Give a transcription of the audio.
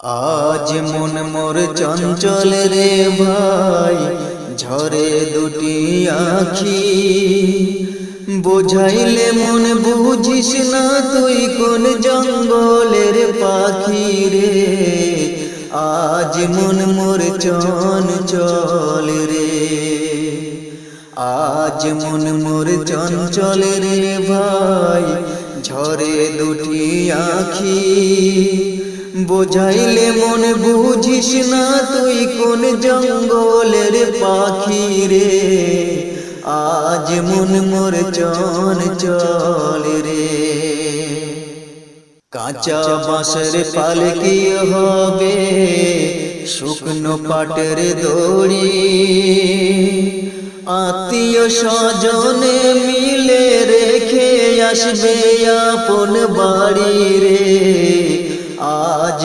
আজ মন মোর চঞ্চল রে ভাই, ঝরে দুটি আখি। বোঝাইলে মন বুঝিস না, তুই কোন জঙ্গলের পাখি রে। আজ মন মোর চঞ্চল রে, আজ মন মোর চঞ্চল রে ভাই, ঝরে দুটি আখি। বোঝাইলে মন বুঝিস না, তুই কোন জঙ্গলের পাখি রে। আজ মন মোর চঞ্চল রে। কাঁচা বাঁশের পালকি হবে, শুকনো পাটের দড়ি। আত্মীয় স্বজনে মিলে রেখে আসবে আপন বাড়ি রে। আজ